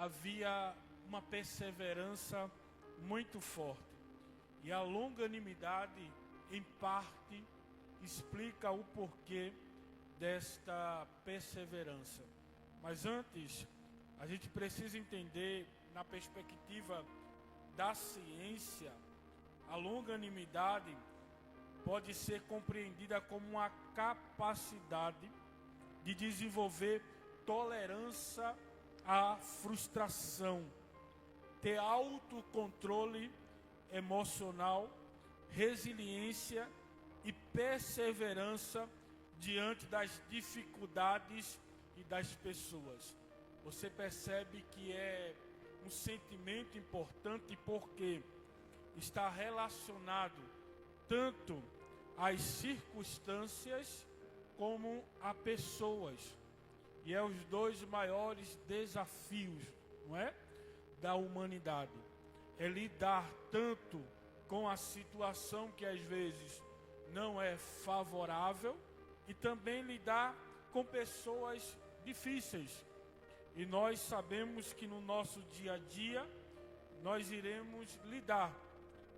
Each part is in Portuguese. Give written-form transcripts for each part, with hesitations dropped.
havia uma perseverança muito forte. E a longanimidade, em parte, explica o porquê desta perseverança. Mas antes, a gente precisa entender, na perspectiva da ciência, a longanimidade pode ser compreendida como uma capacidade de desenvolver tolerância à frustração, ter autocontrole emocional, resiliência e perseverança diante das dificuldades e das pessoas. Você percebe que é um sentimento importante porque está relacionado tanto às circunstâncias como a pessoas. E é os dois maiores desafios, não é? Da humanidade. É lidar tanto com a situação que às vezes não é favorável e também lidar com pessoas difíceis. E nós sabemos que no nosso dia a dia nós iremos lidar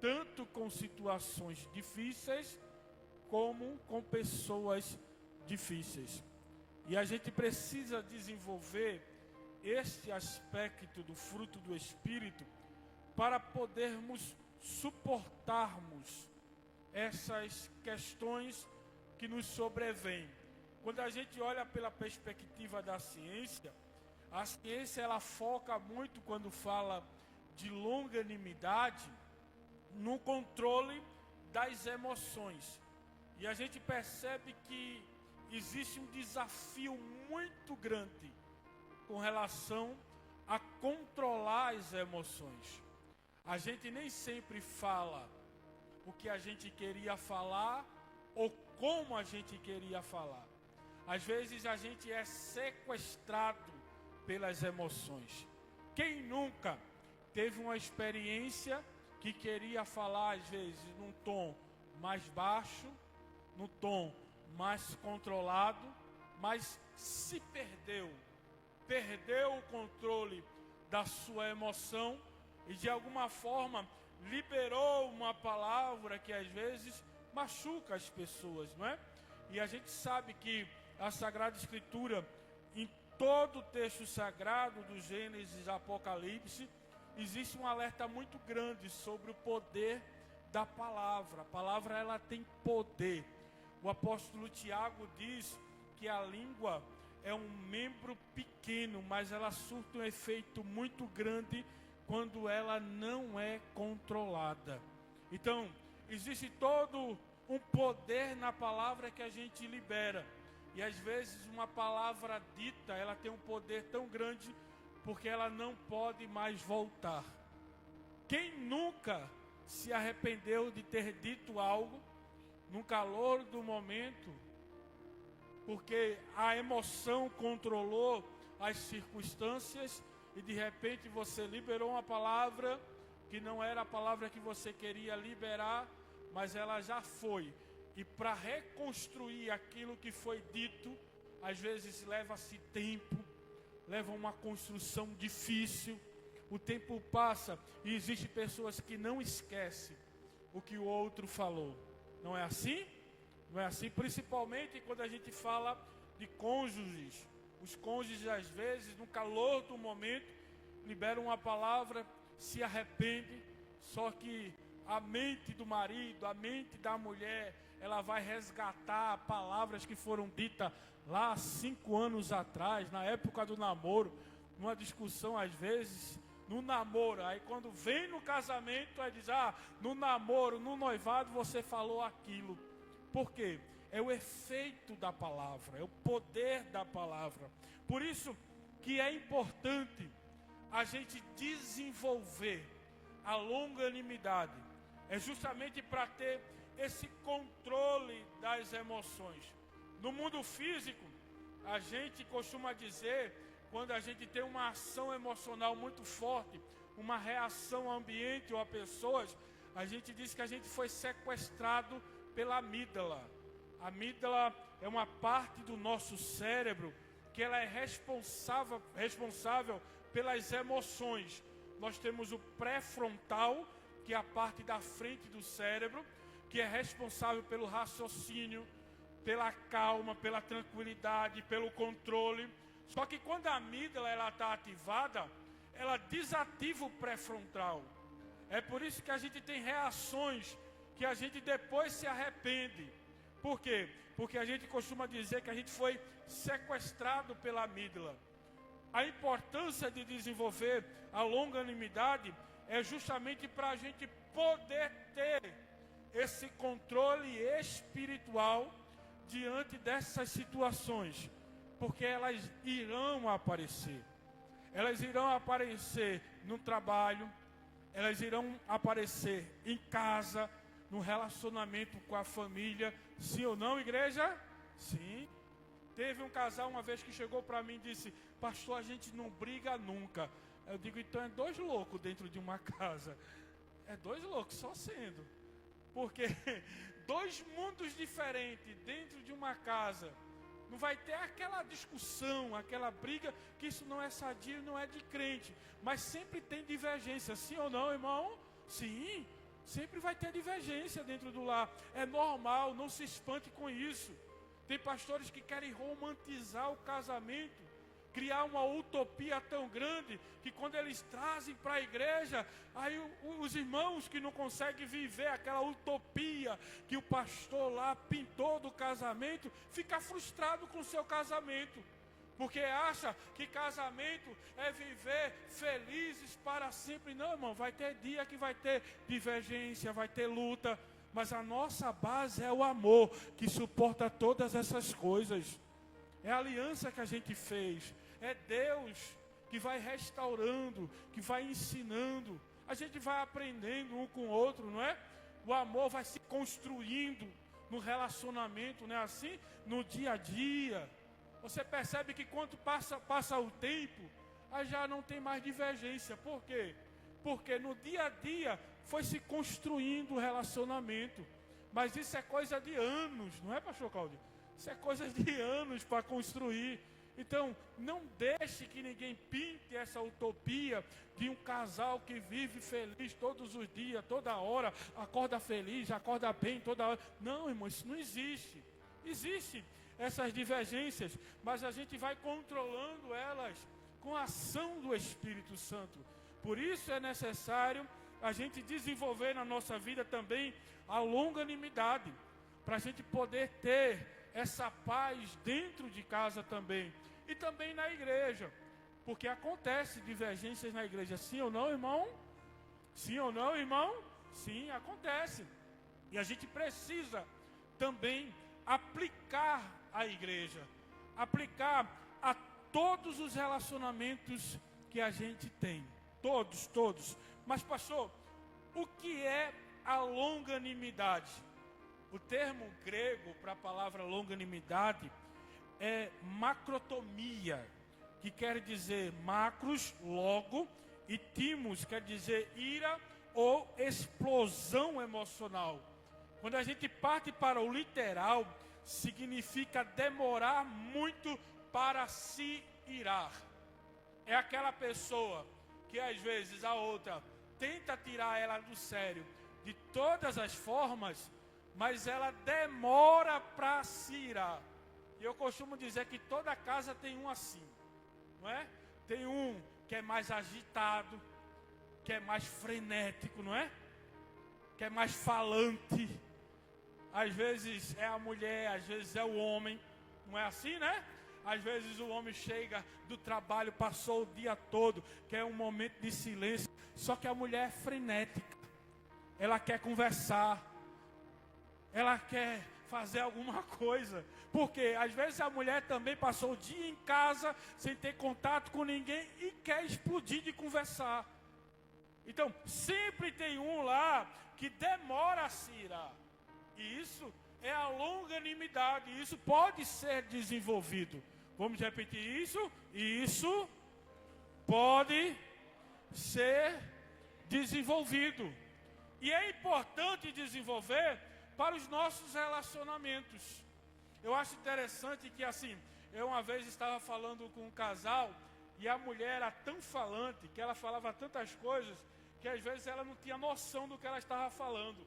tanto com situações difíceis como com pessoas difíceis. E a gente precisa desenvolver este aspecto do fruto do Espírito para podermos suportarmos essas questões que nos sobrevêm. Quando a gente olha pela perspectiva da ciência, a ciência ela foca muito, quando fala de longanimidade, no controle das emoções. E a gente percebe que existe um desafio muito grande com relação a controlar as emoções. A gente nem sempre fala o que a gente queria falar ou como a gente queria falar. Às vezes a gente é sequestrado pelas emoções. Quem nunca teve uma experiência que queria falar, às vezes, num tom mais baixo, num tom mais controlado, mas se perdeu o controle da sua emoção e de alguma forma liberou uma palavra que às vezes machuca as pessoas, não é? E a gente sabe que a Sagrada Escritura, em todo o texto sagrado do Gênesis e Apocalipse, existe um alerta muito grande sobre o poder da palavra. A palavra ela tem poder. O apóstolo Tiago diz que a língua é um membro pequeno, mas ela surte um efeito muito grande quando ela não é controlada. Então, existe todo um poder na palavra que a gente libera. E às vezes uma palavra dita, ela tem um poder tão grande porque ela não pode mais voltar. Quem nunca se arrependeu de ter dito algo no calor do momento, porque a emoção controlou as circunstâncias e de repente você liberou uma palavra que não era a palavra que você queria liberar, mas ela já foi. E para reconstruir aquilo que foi dito, às vezes leva-se tempo, leva uma construção difícil. O tempo passa e existem pessoas que não esquecem o que o outro falou. Não é assim? Não é assim? Principalmente quando a gente fala de cônjuges. Os cônjuges, às vezes, no calor do momento, liberam uma palavra, se arrependem, só que a mente do marido, a mente da mulher, ela vai resgatar palavras que foram ditas lá 5 anos atrás, na época do namoro, numa discussão às vezes, no namoro. Aí quando vem no casamento, aí diz, no namoro, no noivado você falou aquilo. Por quê? É o efeito da palavra, é o poder da palavra. Por isso que é importante a gente desenvolver a longanimidade. É justamente para ter esse controle das emoções. No mundo físico, a gente costuma dizer, quando a gente tem uma ação emocional muito forte, uma reação ao ambiente ou a pessoas, a gente diz que a gente foi sequestrado pela amígdala. A amígdala é uma parte do nosso cérebro que ela é responsável pelas emoções. Nós temos o pré-frontal, que é a parte da frente do cérebro, que é responsável pelo raciocínio, pela calma, pela tranquilidade, pelo controle. Só que quando a amígdala está ativada, ela desativa o pré-frontal. É por isso que a gente tem reações que a gente depois se arrepende. Por quê? Porque a gente costuma dizer que a gente foi sequestrado pela amígdala. A importância de desenvolver a longanimidade é justamente para a gente poder ter esse controle espiritual diante dessas situações, porque elas irão aparecer. Elas irão aparecer no trabalho, elas irão aparecer em casa, no relacionamento com a família. Sim ou não, igreja? Sim. Teve um casal uma vez que chegou para mim e disse: pastor, a gente não briga nunca. Eu digo: então é dois loucos dentro de uma casa. É dois loucos só sendo. Porque dois mundos diferentes dentro de uma casa, não vai ter aquela discussão, aquela briga, que isso não é sadio, não é de crente. Mas sempre tem divergência, sim ou não, irmão? Sim, sempre vai ter divergência dentro do lar. É normal, não se espante com isso. Tem pastores que querem romantizar o casamento, criar uma utopia tão grande, que quando eles trazem para a igreja, aí os irmãos que não conseguem viver aquela utopia que o pastor lá pintou do casamento, fica frustrado com o seu casamento, porque acha que casamento é viver felizes para sempre. Não, irmão, vai ter dia que vai ter divergência, vai ter luta, mas a nossa base é o amor, que suporta todas essas coisas. É a aliança que a gente fez. É Deus que vai restaurando, que vai ensinando. A gente vai aprendendo um com o outro, não é? O amor vai se construindo no relacionamento, não é assim? No dia a dia. Você percebe que quando passa o tempo, aí já não tem mais divergência. Por quê? Porque no dia a dia foi se construindo o relacionamento. Mas isso é coisa de anos, não é, pastor Cláudio? Isso é coisa de anos para construir. Então, não deixe que ninguém pinte essa utopia de um casal que vive feliz todos os dias, toda hora, acorda feliz, acorda bem toda hora. Não, irmão, isso não existe. Existem essas divergências, mas a gente vai controlando elas com a ação do Espírito Santo. Por isso é necessário a gente desenvolver na nossa vida também a longanimidade, para a gente poder ter essa paz dentro de casa também, e também na igreja, porque acontece divergências na igreja, sim ou não, irmão? Sim ou não, irmão? Sim, acontece, e a gente precisa também aplicar a igreja, aplicar a todos os relacionamentos que a gente tem, todos. Mas pastor, o que é a longanimidade? O termo grego para a palavra longanimidade é macrotomia, que quer dizer macros, logo, e timos, quer dizer ira ou explosão emocional. Quando a gente parte para o literal, significa demorar muito para se irar. É aquela pessoa que às vezes a outra tenta tirar ela do sério de todas as formas, mas ela demora para se irar. E eu costumo dizer que toda casa tem um assim, não é? Tem um que é mais agitado, que é mais frenético, não é? Que é mais falante. Às vezes é a mulher, às vezes é o homem, não é assim, né? Às vezes o homem chega do trabalho, passou o dia todo, quer um momento de silêncio, só que a mulher é frenética. Ela quer conversar, ela quer fazer alguma coisa, porque às vezes a mulher também passou o dia em casa, sem ter contato com ninguém, e quer explodir de conversar. Então, sempre tem um lá que demora a se irar, e isso é a longanimidade, e isso pode ser desenvolvido. Vamos repetir isso? Isso pode ser desenvolvido. E é importante desenvolver para os nossos relacionamentos. Eu acho interessante que assim, eu uma vez estava falando com um casal, E a mulher era tão falante, que ela falava tantas coisas, que às vezes ela não tinha noção do que ela estava falando.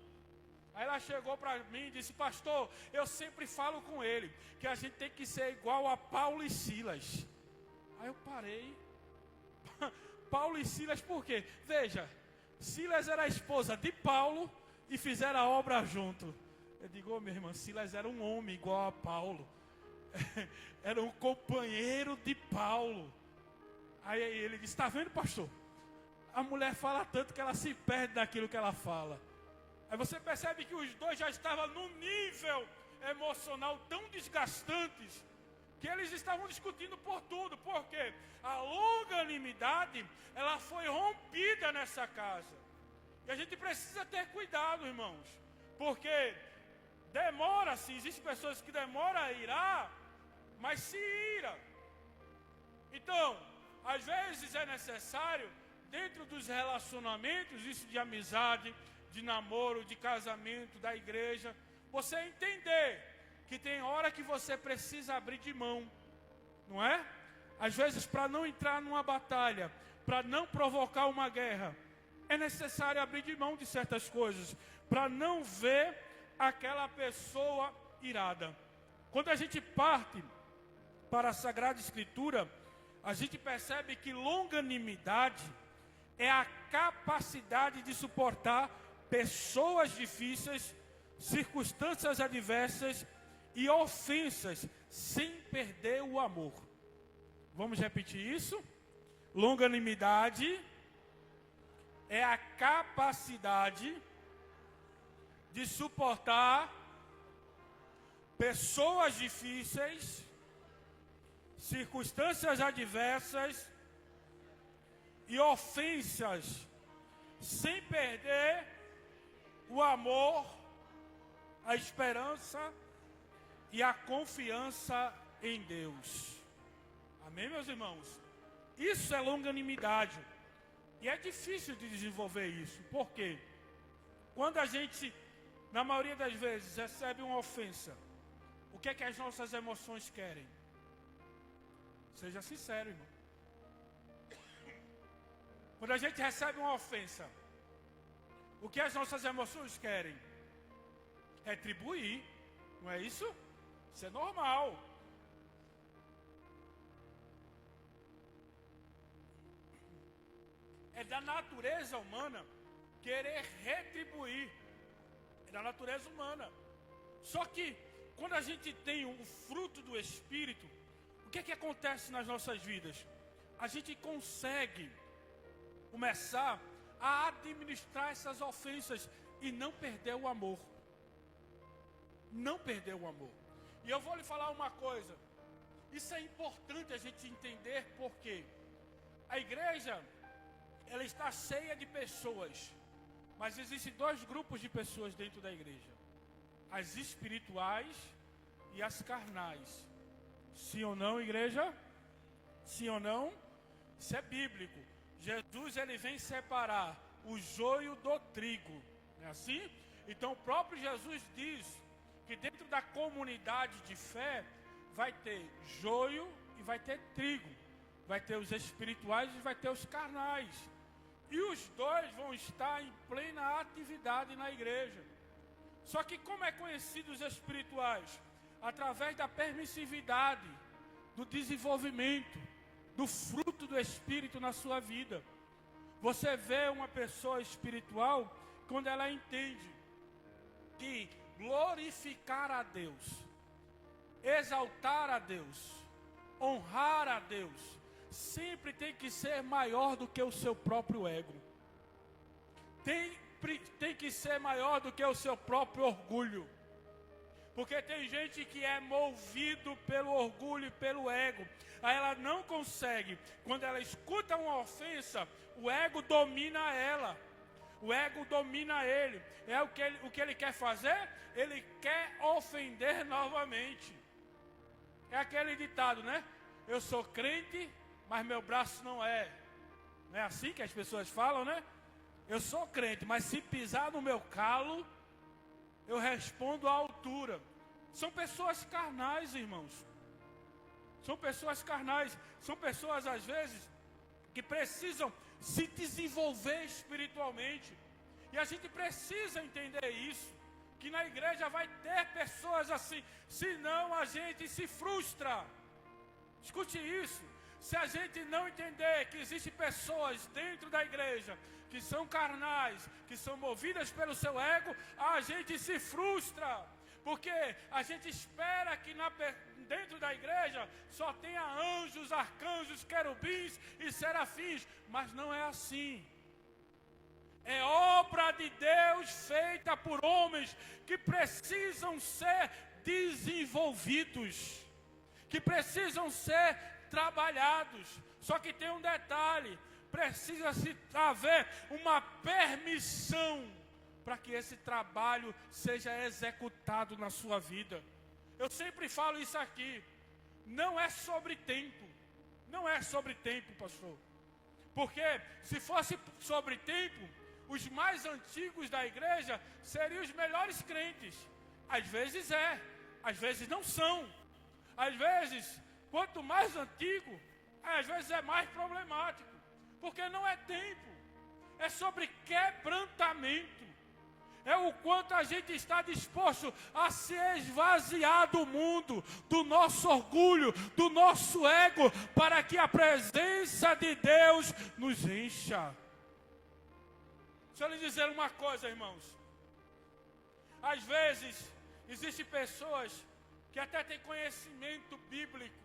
Aí ela chegou para mim e disse: pastor, eu sempre falo com ele, que a gente tem que ser igual a Paulo e Silas. Aí eu parei. Paulo e Silas por quê? Veja, Silas era a esposa de Paulo e fizeram a obra junto. Eu digo: minha irmã, Silas era um homem igual a Paulo. Era um companheiro de Paulo. Aí ele disse: está vendo, pastor? A mulher fala tanto que ela se perde daquilo que ela fala. Aí você percebe que os dois já estavam num nível emocional tão desgastantes, que eles estavam discutindo por tudo. Porque a longanimidade, ela foi rompida nessa casa. E a gente precisa ter cuidado, irmãos, porque demora-se, existem pessoas que demoram a irar, mas se ira. Então, às vezes é necessário, dentro dos relacionamentos, isso de amizade, de namoro, de casamento, da igreja, você entender que tem hora que você precisa abrir de mão, não é? Às vezes, para não entrar numa batalha, para não provocar uma guerra, é necessário abrir de mão de certas coisas, para não ver aquela pessoa irada. Quando a gente parte para a Sagrada Escritura, a gente percebe que longanimidade é a capacidade de suportar pessoas difíceis, circunstâncias adversas e ofensas, sem perder o amor. Vamos repetir isso? Longanimidade é a capacidade de suportar pessoas difíceis, circunstâncias adversas e ofensas, sem perder o amor, a esperança e a confiança em Deus. Amém, meus irmãos? Isso é longanimidade. E é difícil de desenvolver isso. Por quê? Quando a gente, na maioria das vezes, recebe uma ofensa, o que é que as nossas emoções querem? Seja sincero, irmão. Quando a gente recebe uma ofensa, o que as nossas emoções querem? Retribuir, não é isso? Isso é normal. É da natureza humana querer retribuir. É da natureza humana. Só que, quando a gente tem o fruto do Espírito, o que é que acontece nas nossas vidas? A gente consegue começar a administrar essas ofensas e não perder o amor. Não perder o amor. E eu vou lhe falar uma coisa. Isso é importante a gente entender, porque a igreja, ela está cheia de pessoas, mas existem dois grupos de pessoas dentro da igreja: as espirituais e as carnais. Sim ou não, igreja? Sim ou não? Isso é bíblico. Jesus, ele vem separar o joio do trigo, não é assim? Então o próprio Jesus diz que dentro da comunidade de fé vai ter joio e vai ter trigo, vai ter os espirituais e vai ter os carnais, e os dois vão estar em plena atividade na igreja. Só que como é conhecido os espirituais? Através da permissividade, do desenvolvimento, do fruto do Espírito na sua vida. Você vê uma pessoa espiritual quando ela entende que glorificar a Deus, exaltar a Deus, honrar a Deus, sempre tem que ser maior do que o seu próprio ego. Tem que ser maior do que o seu próprio orgulho. Porque tem gente que é movido pelo orgulho e pelo ego. Aí ela não consegue. Quando ela escuta uma ofensa, o ego domina ela. O ego domina ele. É o que ele quer fazer? Ele quer ofender novamente. É aquele ditado, né? Eu sou crente, mas meu braço não é. Não é assim que as pessoas falam, né? Eu sou crente, mas se pisar no meu calo, eu respondo à altura. São pessoas carnais, irmãos. São pessoas carnais, são pessoas às vezes que precisam se desenvolver espiritualmente. E a gente precisa entender isso, que na igreja vai ter pessoas assim, senão a gente se frustra. Escute isso, se a gente não entender que existem pessoas dentro da igreja que são carnais, que são movidas pelo seu ego, a gente se frustra. Porque a gente espera que dentro da igreja só tenha anjos, arcanjos, querubins e serafins. Mas não é assim. É obra de Deus feita por homens que precisam ser desenvolvidos, que precisam ser trabalhados. Só que tem um detalhe: precisa-se haver uma permissão para que esse trabalho seja executado na sua vida. Eu sempre falo isso aqui, não é sobre tempo, não é sobre tempo, pastor. Porque se fosse sobre tempo, os mais antigos da igreja seriam os melhores crentes. Às vezes às vezes não são. Às vezes, quanto mais antigo, às vezes é mais problemático. Porque não é tempo, é sobre quebrantamento. É o quanto a gente está disposto a se esvaziar do mundo, do nosso orgulho, do nosso ego, para que a presença de Deus nos encha. Deixa eu lhe dizer uma coisa, irmãos. Às vezes, existem pessoas que até têm conhecimento bíblico.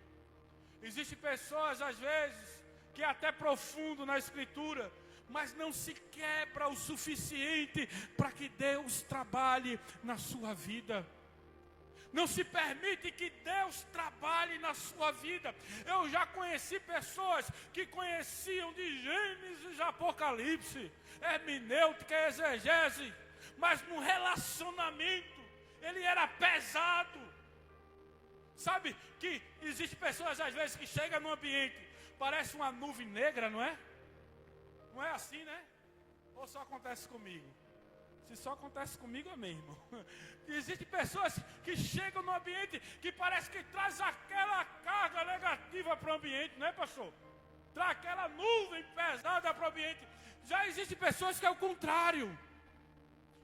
Existem pessoas, às vezes, que é até profundo na Escritura, mas não se quebra o suficiente para que Deus trabalhe na sua vida. Não se permite que Deus trabalhe na sua vida. Eu já conheci pessoas que conheciam de Gênesis e Apocalipse, hermenêutica, exegese, mas no relacionamento ele era pesado. Sabe que existem pessoas às vezes que chegam no ambiente, parece uma nuvem negra, não é? Não é assim, né? Ou só acontece comigo? Se só acontece comigo, é mesmo. Existem pessoas que chegam no ambiente que parece que traz aquela carga negativa para o ambiente, não é, pastor? Traz aquela nuvem pesada para o ambiente. Já existem pessoas que é o contrário.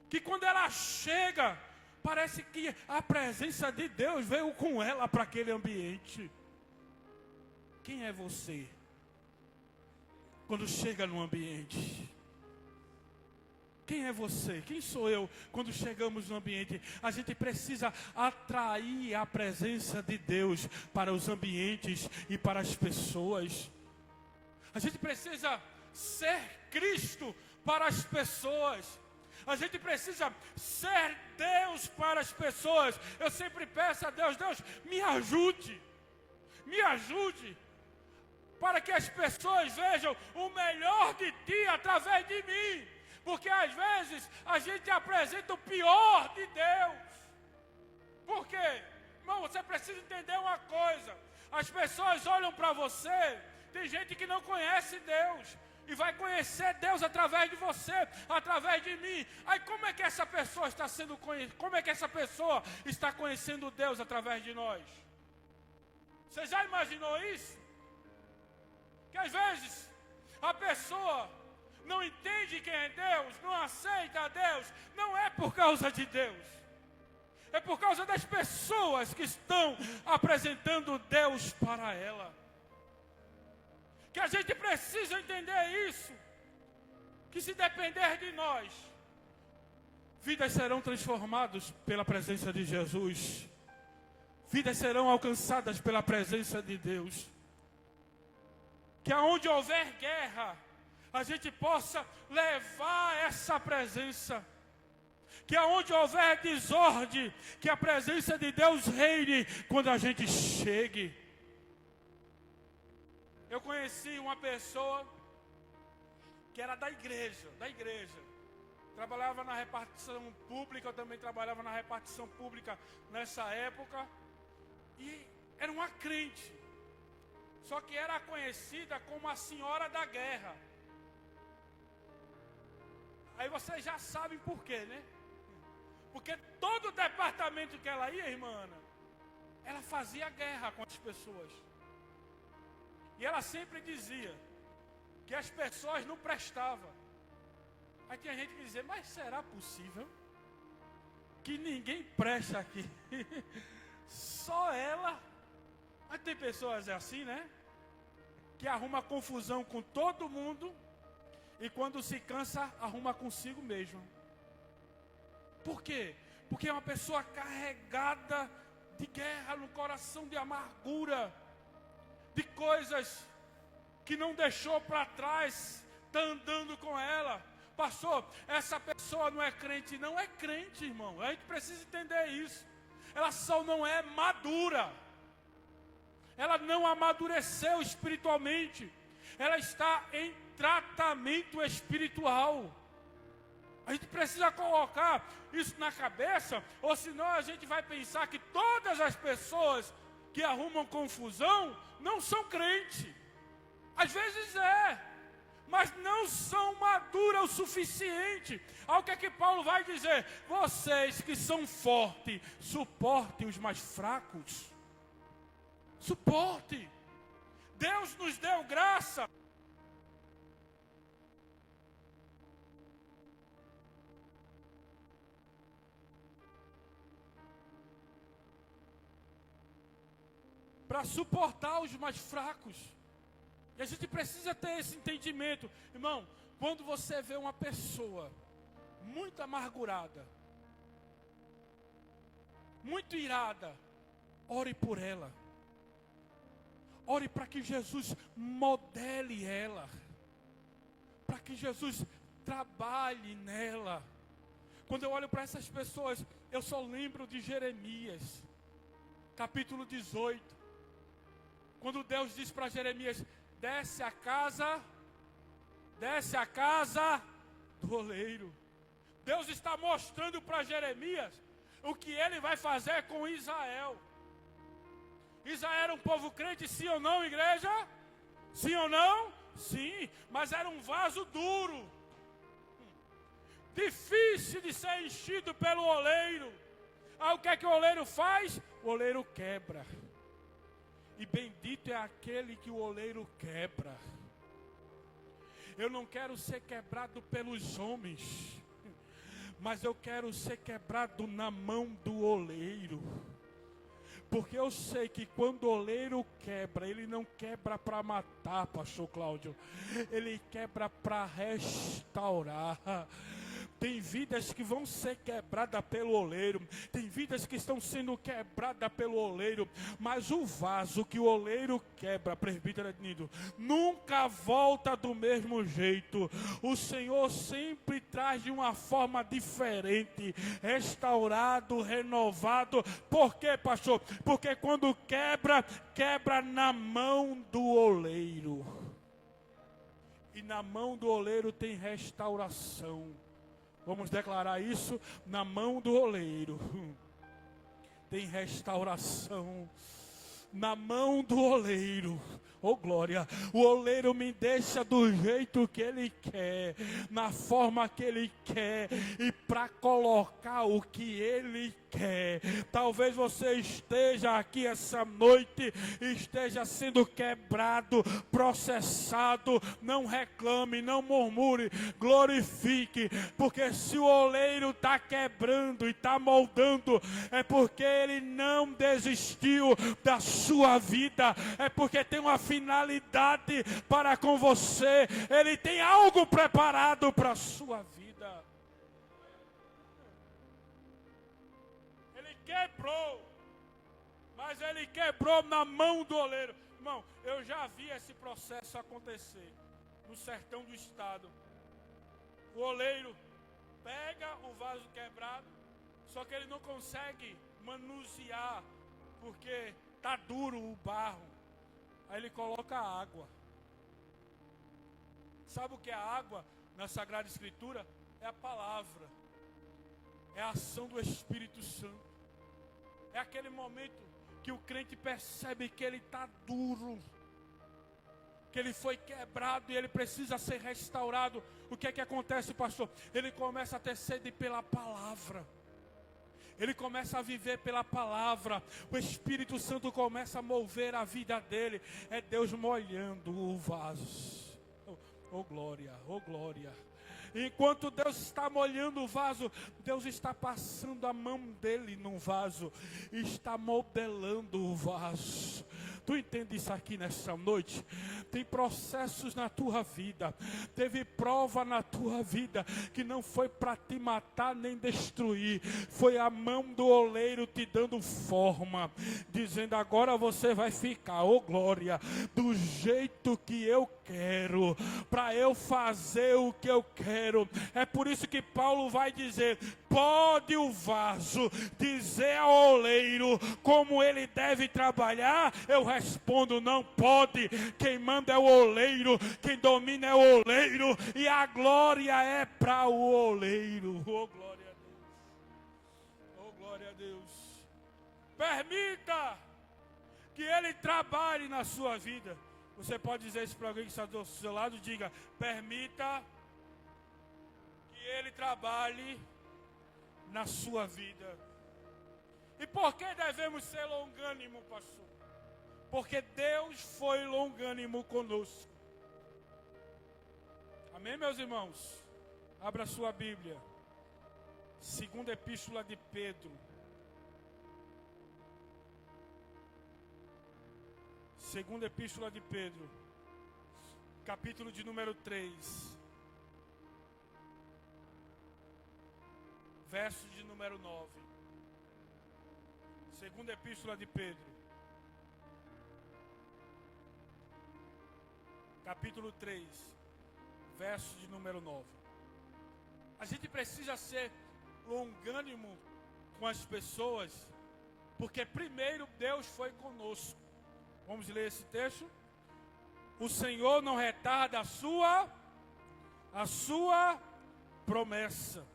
Que quando ela chega, parece que a presença de Deus veio com ela para aquele ambiente. Quem é você quando chega no ambiente? Quem é você? Quem sou eu quando chegamos no ambiente? A gente precisa atrair a presença de Deus para os ambientes e para as pessoas. A gente precisa ser Cristo para as pessoas. A gente precisa ser Deus para as pessoas. Eu sempre peço a Deus, Deus, me ajude. Me ajude. Para que as pessoas vejam o melhor de Ti através de mim. Porque às vezes a gente apresenta o pior de Deus. Por quê? Irmão, você precisa entender uma coisa. As pessoas olham para você. Tem gente que não conhece Deus. E vai conhecer Deus através de você, através de mim. Aí como é que essa pessoa está sendo conhecida? Como é que essa pessoa está conhecendo Deus através de nós? Você já imaginou isso? Que às vezes a pessoa não entende quem é Deus, não aceita a Deus, não é por causa de Deus. É por causa das pessoas que estão apresentando Deus para ela. Que a gente precisa entender isso. Que se depender de nós, vidas serão transformadas pela presença de Jesus. Vidas serão alcançadas pela presença de Deus. Que aonde houver guerra, a gente possa levar essa presença. Que aonde houver desordem, que a presença de Deus reine quando a gente chegue. Eu conheci uma pessoa que era da igreja. Trabalhava na repartição pública, eu também trabalhava na repartição pública nessa época. E era uma crente. Só que era conhecida como a senhora da guerra. Aí vocês já sabem por quê, né? Porque todo departamento que ela ia, irmã Ana, ela fazia guerra com as pessoas. E ela sempre dizia que as pessoas não prestavam. Aí tinha gente que dizia, mas será possível que ninguém presta aqui? Só ela. Mas tem pessoas assim, né? Que arruma confusão com todo mundo e quando se cansa, arruma consigo mesmo. Por quê? Porque é uma pessoa carregada de guerra no coração, de amargura, de coisas que não deixou para trás, está andando com ela. Pastor, essa pessoa não é crente. Não é crente, irmão. A gente precisa entender isso. Ela só não é madura. Ela não amadureceu espiritualmente. Ela está em tratamento espiritual. A gente precisa colocar isso na cabeça, ou senão a gente vai pensar que todas as pessoas que arrumam confusão não são crentes. Às vezes mas não são maduras o suficiente. Olha o que é que Paulo vai dizer: vocês que são fortes, suporte os mais fracos. Suporte. Deus nos deu graça. Para suportar os mais fracos. E a gente precisa ter esse entendimento. Irmão, quando você vê uma pessoa muito amargurada, muito irada, ore por ela. Ore para que Jesus modele ela. Para que Jesus trabalhe nela. Quando eu olho para essas pessoas, eu só lembro de Jeremias, capítulo 18. Quando Deus diz para Jeremias: desce a casa do oleiro. Deus está mostrando para Jeremias o que ele vai fazer com Israel. Israel era um povo crente, sim ou não, igreja? Sim ou não? Sim, mas era um vaso duro, difícil de ser enchido pelo oleiro. Aí o que é que o oleiro faz? O oleiro quebra. E bendito é aquele que o oleiro quebra. Eu não quero ser quebrado pelos homens, mas eu quero ser quebrado na mão do oleiro. Porque eu sei que quando o oleiro quebra, ele não quebra para matar, pastor Cláudio. Ele quebra para restaurar. Tem vidas que vão ser quebradas pelo oleiro. Tem vidas que estão sendo quebradas pelo oleiro. Mas o vaso que o oleiro quebra, presbítero Ednindo, nunca volta do mesmo jeito. O Senhor sempre traz de uma forma diferente, restaurado, renovado. Por quê, pastor? Porque quando quebra, quebra na mão do oleiro. E na mão do oleiro tem restauração. Vamos declarar isso: na mão do oleiro tem restauração. Na mão do oleiro, oh glória, o oleiro me deixa do jeito que ele quer, na forma que ele quer e para colocar o que ele quer. Talvez você esteja aqui essa noite, esteja sendo quebrado, processado. Não reclame, não murmure, glorifique, porque se o oleiro está quebrando e está moldando, é porque ele não desistiu da sua vida, é porque tem uma finalidade para com você. Ele tem algo preparado para a sua vida. Ele quebrou, mas ele quebrou na mão do oleiro. Irmão, eu já vi esse processo acontecer no sertão do estado. O oleiro pega o vaso quebrado, só que ele não consegue manusear, porque está duro o barro. Aí ele coloca água. Sabe o que é a água na Sagrada Escritura? É a palavra. É a ação do Espírito Santo. É aquele momento que o crente percebe que ele está duro, que ele foi quebrado e ele precisa ser restaurado. O que é que acontece, pastor? Ele começa a ter sede pela palavra. Ele começa a viver pela palavra. O Espírito Santo começa a mover a vida dele. É Deus molhando o vaso. Oh glória, oh glória. Enquanto Deus está molhando o vaso, Deus está passando a mão dele no vaso. Está modelando o vaso. Tu entende isso aqui nessa noite? Tem processos na tua vida. Teve prova na tua vida que não foi para te matar nem destruir. Foi a mão do oleiro te dando forma. Dizendo, agora você vai ficar, oh glória, do jeito que eu quero. Para eu fazer o que eu quero. É por isso que Paulo vai dizer, pode o vaso dizer ao oleiro como ele deve trabalhar? Eu respondo, não pode. Quem manda é o oleiro, quem domina é o oleiro, e a glória é para o oleiro. Oh glória a Deus, oh glória a Deus. Permita que ele trabalhe na sua vida. Você pode dizer isso para alguém que está do seu lado? Diga, permita que ele trabalhe na sua vida. E por que devemos ser longânimo, pastor? Porque Deus foi longânimo conosco. Amém, meus irmãos? Abra sua Bíblia. Segunda Epístola de Pedro. Segunda Epístola de Pedro. Capítulo de número 3. Verso de número 9. Segunda Epístola de Pedro. Capítulo 3, verso de número 9. A gente precisa ser longânimo com as pessoas, porque primeiro Deus foi conosco. Vamos ler esse texto? O Senhor não retarda a sua promessa,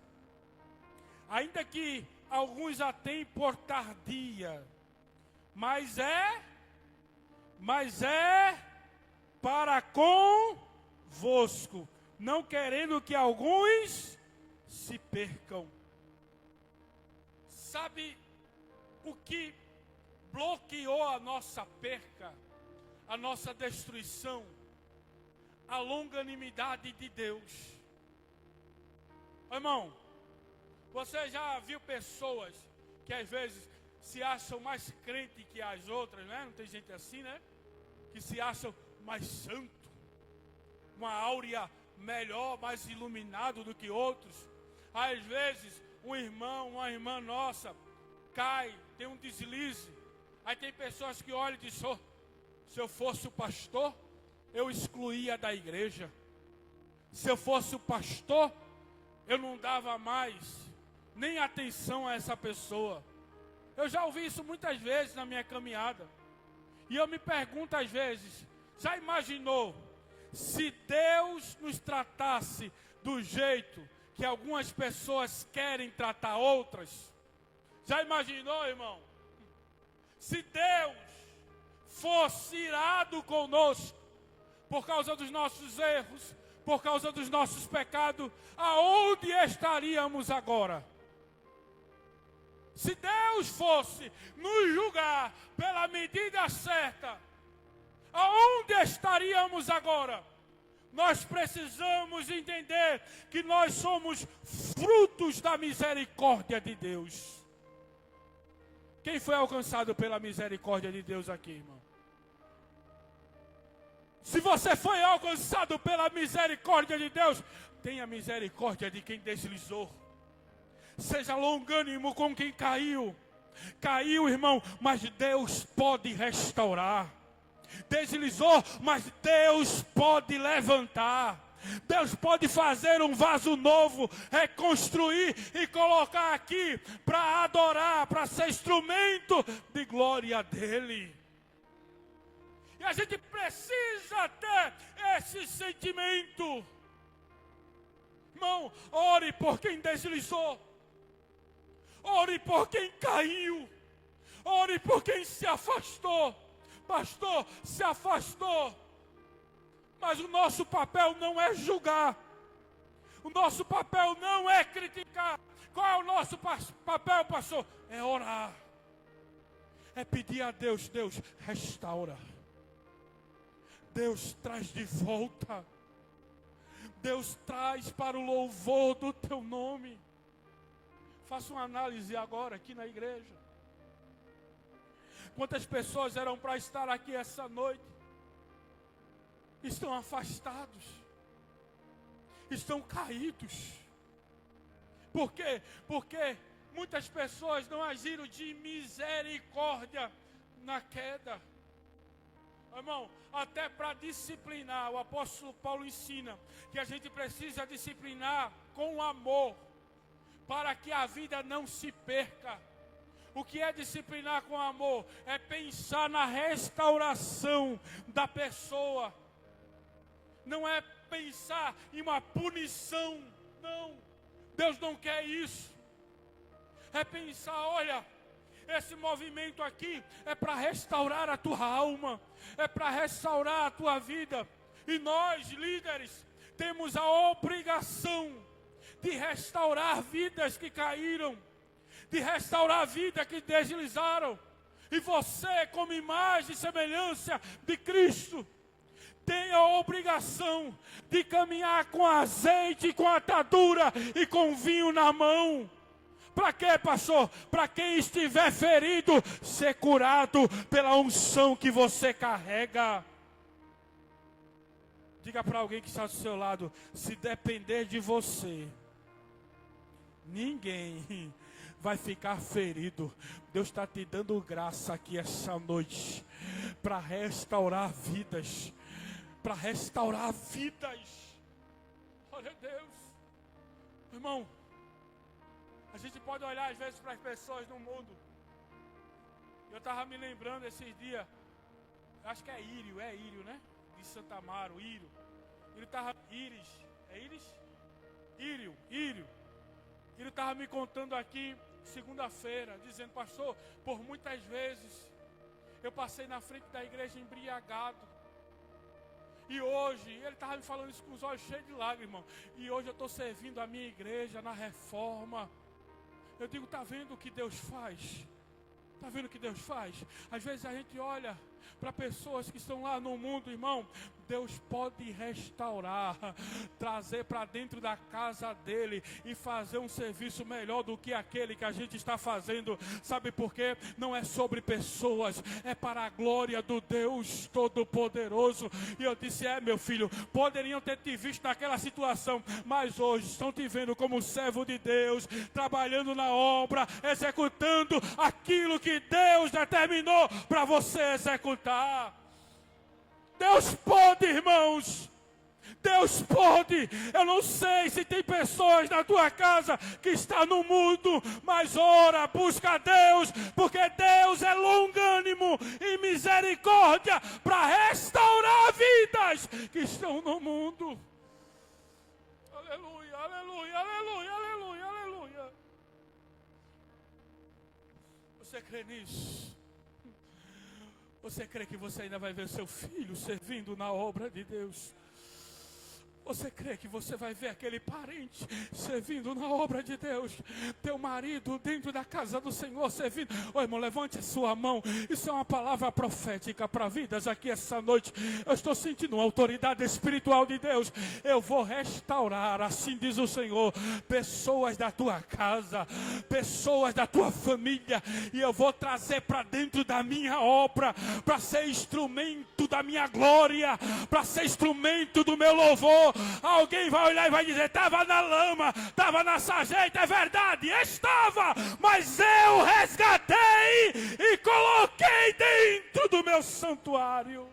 ainda que alguns a tenham por tardia, mas é para convosco, não querendo que alguns se percam. Sabe o que bloqueou a nossa perca, a nossa destruição? A longanimidade de Deus. Irmão, você já viu pessoas que às vezes se acham mais crente que as outras, né? Não tem gente assim, né? Que se acham mais santo, uma áurea melhor, mais iluminado do que outros. Às vezes um irmão, uma irmã nossa cai, tem um deslize. Aí tem pessoas que olham e dizem, se eu fosse o pastor, eu excluía da igreja. Se eu fosse o pastor, eu não dava mais nem atenção a essa pessoa. Eu já ouvi isso muitas vezes na minha caminhada. E eu me pergunto às vezes, já imaginou se Deus nos tratasse do jeito que algumas pessoas querem tratar outras? Já imaginou, irmão? Se Deus fosse irado conosco por causa dos nossos erros, por causa dos nossos pecados, aonde estaríamos agora? Se Deus fosse nos julgar pela medida certa, aonde estaríamos agora? Nós precisamos entender que nós somos frutos da misericórdia de Deus. Quem foi alcançado pela misericórdia de Deus aqui, irmão? Se você foi alcançado pela misericórdia de Deus, tenha misericórdia de quem deslizou. Seja longânimo com quem caiu. Caiu, irmão, mas Deus pode restaurar. Deslizou, mas Deus pode levantar. Deus pode fazer um vaso novo, reconstruir e colocar aqui para adorar, para ser instrumento de glória dele. E a gente precisa ter esse sentimento. Irmão, ore por quem deslizou. Ore por quem caiu. Ore por quem se afastou. Pastor, se afastou. Mas o nosso papel não é julgar. O nosso papel não é criticar. Qual é o nosso papel, pastor? É orar. É pedir a Deus, Deus, restaura. Deus, traz de volta. Deus, traz para o louvor do teu nome. Faça uma análise agora aqui na igreja. Quantas pessoas eram para estar aqui essa noite? Estão afastados. Estão caídos. Por quê? Porque muitas pessoas não agiram de misericórdia na queda. Irmão, até para disciplinar, o apóstolo Paulo ensina que a gente precisa disciplinar com amor, para que a vida não se perca. O que é disciplinar com amor? É pensar na restauração da pessoa. Não é pensar em uma punição, não. Deus não quer isso. É pensar, olha, esse movimento aqui é para restaurar a tua alma, é para restaurar a tua vida. E nós, líderes, temos a obrigação de restaurar vidas que caíram, de restaurar vidas que deslizaram. E você, como imagem e semelhança de Cristo, tem a obrigação de caminhar com azeite, com atadura e com vinho na mão. Para quê, pastor? Para quem estiver ferido, ser curado pela unção que você carrega. Diga para alguém que está do seu lado, se depender de você, ninguém vai ficar ferido. Deus está te dando graça aqui essa noite para restaurar vidas. Para restaurar vidas. Glória a Deus. Irmão, a gente pode olhar às vezes para as pessoas no mundo. Eu estava me lembrando esses dias, acho que é Írio, né? De Santa Amaro, Írio. Ele estava, Írio. Ele estava me contando aqui, segunda-feira, dizendo, pastor, por muitas vezes, eu passei na frente da igreja embriagado. E hoje, ele estava me falando isso com os olhos cheios de lágrimas, irmão. E hoje eu estou servindo a minha igreja na reforma. Eu digo, está vendo o que Deus faz? Está vendo o que Deus faz? Às vezes a gente olha para pessoas que estão lá no mundo, irmão. Deus pode restaurar, trazer para dentro da casa dele e fazer um serviço melhor do que aquele que a gente está fazendo. Sabe por quê? Não é sobre pessoas, é para a glória do Deus Todo-Poderoso. E eu disse, meu filho, poderiam ter te visto naquela situação, mas hoje estão te vendo como servo de Deus, trabalhando na obra, executando aquilo que Deus determinou para você executar. Deus pode, irmãos. Deus pode. Eu não sei se tem pessoas na tua casa que estão no mundo, mas ora, busca a Deus, porque Deus é longânimo e misericórdia para restaurar vidas que estão no mundo. Aleluia, aleluia, aleluia, aleluia, aleluia. Você crê nisso? Você crê que você ainda vai ver seu filho servindo na obra de Deus? Você crê que você vai ver aquele parente servindo na obra de Deus? Teu marido dentro da casa do Senhor servindo? Ô irmão, levante a sua mão. Isso é uma palavra profética para vidas aqui essa noite. Eu estou sentindo uma autoridade espiritual de Deus. Eu vou restaurar, assim diz o Senhor, pessoas da tua casa, pessoas da tua família. E eu vou trazer para dentro da minha obra, para ser instrumento da minha glória, para ser instrumento do meu louvor. Alguém vai olhar e vai dizer, estava na lama, estava na sarjeta, é verdade, estava, mas eu resgatei e coloquei dentro do meu santuário.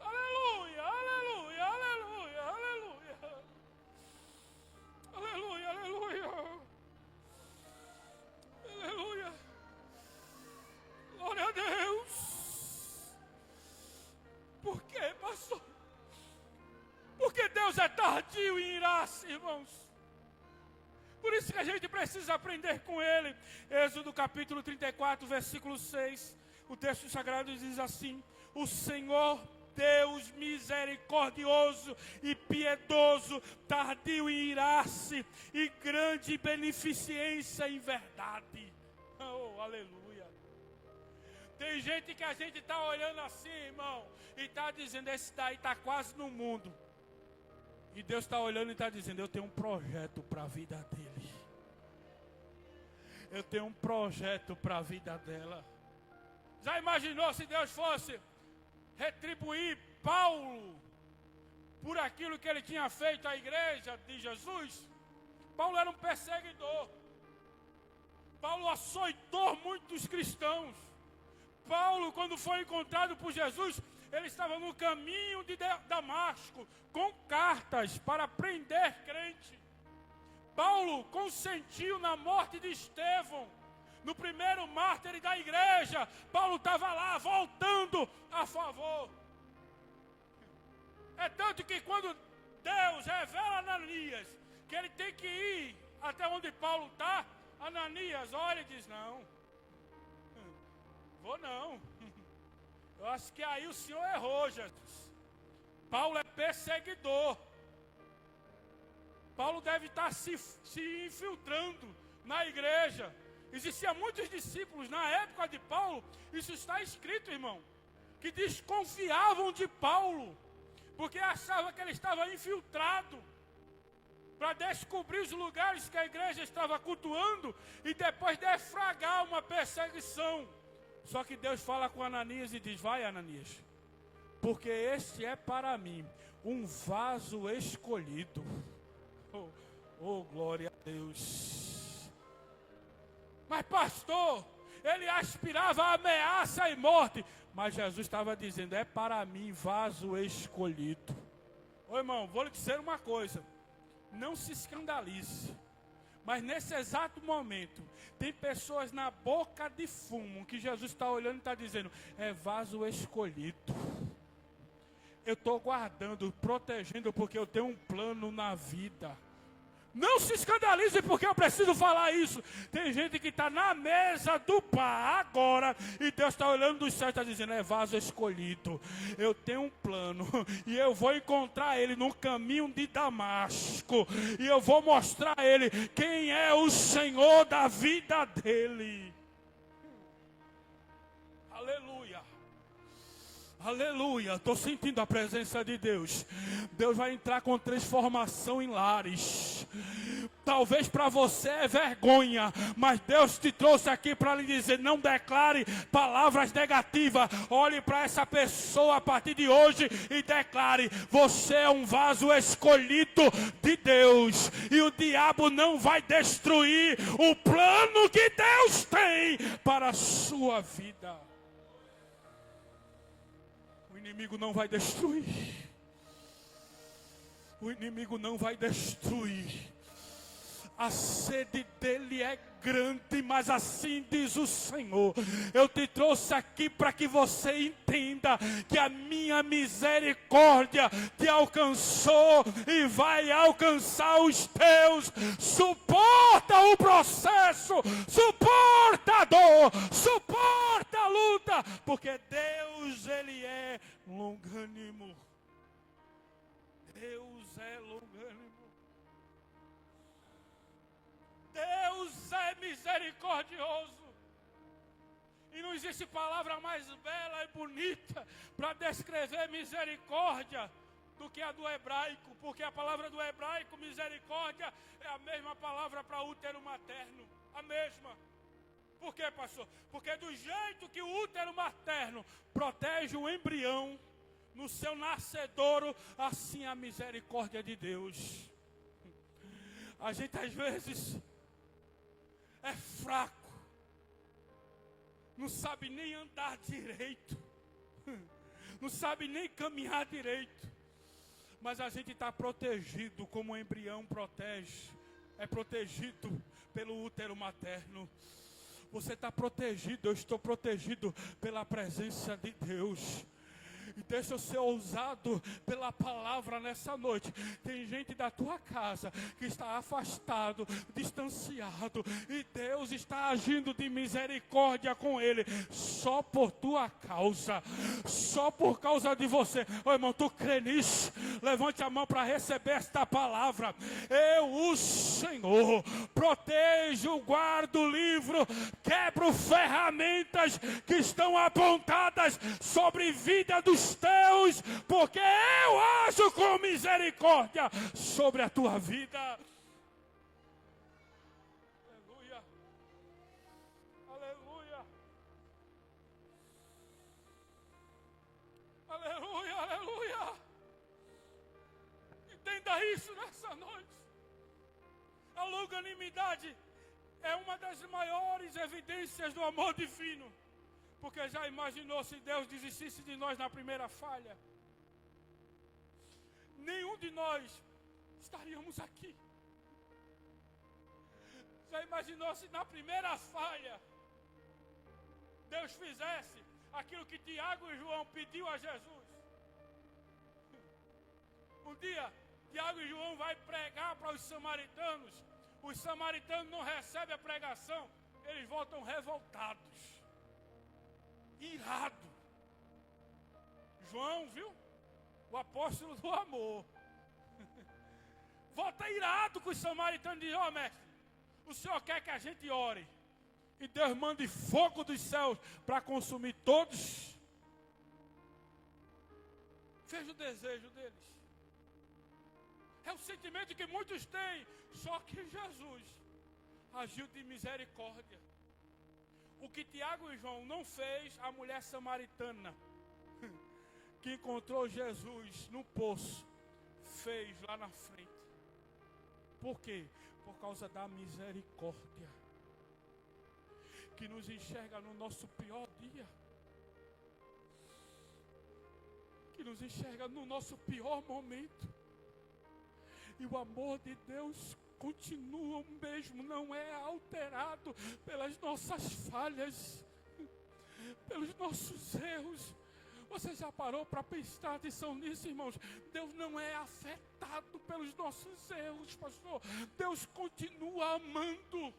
Aleluia, aleluia, aleluia, aleluia, aleluia, aleluia, aleluia, glória a Deus. Por quê, pastor? Porque Deus é tardio em irar-se, irmãos. Por isso que a gente precisa aprender com Ele. Êxodo capítulo 34, versículo 6. O texto sagrado diz assim: o Senhor Deus misericordioso e piedoso, tardio em irar-se e grande beneficência em verdade. Oh, aleluia. Tem gente que a gente está olhando assim, irmão, e está dizendo, esse daí está quase no mundo. E Deus está olhando e está dizendo, eu tenho um projeto para a vida dele. Eu tenho um projeto para a vida dela. Já imaginou se Deus fosse retribuir Paulo por aquilo que ele tinha feito à igreja de Jesus? Paulo era um perseguidor. Paulo açoitou muitos cristãos. Paulo, quando foi encontrado por Jesus, ele estava no caminho de Damasco, com cartas para prender crente. Paulo consentiu na morte de Estevão, no primeiro mártir da igreja. Paulo estava lá, voltando a favor. É tanto que quando Deus revela a Ananias que ele tem que ir até onde Paulo está, Ananias olha e diz, não, vou não. Eu acho que aí o senhor errou, Jesus. Paulo é perseguidor. Paulo deve estar se infiltrando na igreja. Existiam muitos discípulos na época de Paulo, isso está escrito, irmão, que desconfiavam de Paulo, porque achavam que ele estava infiltrado, para descobrir os lugares que a igreja estava cultuando e depois defragrar uma perseguição. Só que Deus fala com Ananias e diz, vai Ananias, porque este é para mim um vaso escolhido. Oh, glória a Deus. Mas pastor, ele aspirava a ameaça e morte, mas Jesus estava dizendo, é para mim vaso escolhido. Ô irmão, vou lhe dizer uma coisa, não se escandalize, mas nesse exato momento, tem pessoas na boca de fumo, que Jesus está olhando e está dizendo, é vaso escolhido. Eu estou guardando, protegendo, porque eu tenho um plano na vida. Não se escandalize porque eu preciso falar isso. Tem gente que está na mesa do Pai agora e Deus está olhando dos céus e está dizendo, é vaso escolhido. Eu tenho um plano e eu vou encontrar ele no caminho de Damasco. E eu vou mostrar a ele quem é o Senhor da vida dele. Aleluia. Aleluia, estou sentindo a presença de Deus. Deus vai entrar com transformação em lares. Talvez para você é vergonha, mas Deus te trouxe aqui para lhe dizer, não declare palavras negativas. Olhe para essa pessoa a partir de hoje e declare, você é um vaso escolhido de Deus. E o diabo não vai destruir o plano que Deus tem para a sua vida. O inimigo não vai destruir. O inimigo não vai destruir. A sede dele é grande, mas assim diz o Senhor. Eu te trouxe aqui para que você entenda que a minha misericórdia te alcançou e vai alcançar os teus. Suporta o processo, suporta a dor, suporta a luta, porque Deus, ele é longânimo. Deus é longânimo. Deus é misericordioso. E não existe palavra mais bela e bonita para descrever misericórdia do que a do hebraico. Porque a palavra do hebraico, misericórdia, é a mesma palavra para útero materno. A mesma. Por quê, pastor? Porque do jeito que o útero materno protege o embrião no seu nascedouro, assim a misericórdia de Deus. A gente às vezes é fraco, não sabe nem andar direito, não sabe nem caminhar direito, mas a gente está protegido como o embrião protege, é protegido pelo útero materno. Você está protegido, eu estou protegido pela presença de Deus. E deixa eu ser ousado pela palavra nessa noite. Tem gente da tua casa que está afastado, distanciado, e Deus está agindo de misericórdia com ele, só por tua causa, só por causa de você. Ô irmão, tu crê nisso? Levante a mão para receber esta palavra. Eu, o Senhor, protejo, guardo, livro, quebro ferramentas que estão apontadas sobre vida dos teus, porque eu ajo com misericórdia sobre a tua vida. Aleluia, aleluia, aleluia, aleluia. Entenda isso nessa noite. A longanimidade é uma das maiores evidências do amor divino. Porque já imaginou se Deus desistisse de nós na primeira falha? Nenhum de nós estaríamos aqui. Já imaginou se na primeira falha Deus fizesse aquilo que Tiago e João pediu a Jesus? Um dia, Tiago e João vai pregar para os samaritanos. Os samaritanos não recebem a pregação, eles voltam revoltados, irado. João, viu? O apóstolo do amor. Volta irado com os samaritanos e diz: ó mestre, o senhor quer que a gente ore e Deus mande fogo dos céus para consumir todos? Veja o desejo deles. É o sentimento que muitos têm, só que Jesus agiu de misericórdia. O que Tiago e João não fez, a mulher samaritana que encontrou Jesus no poço fez lá na frente. Por quê? Por causa da misericórdia, que nos enxerga no nosso pior dia, que nos enxerga no nosso pior momento. E o amor de Deus continua o mesmo, não é alterado pelas nossas falhas, pelos nossos erros. Você já parou para prestar atenção nisso, irmãos? Deus não é afetado pelos nossos erros, pastor. Deus continua amando.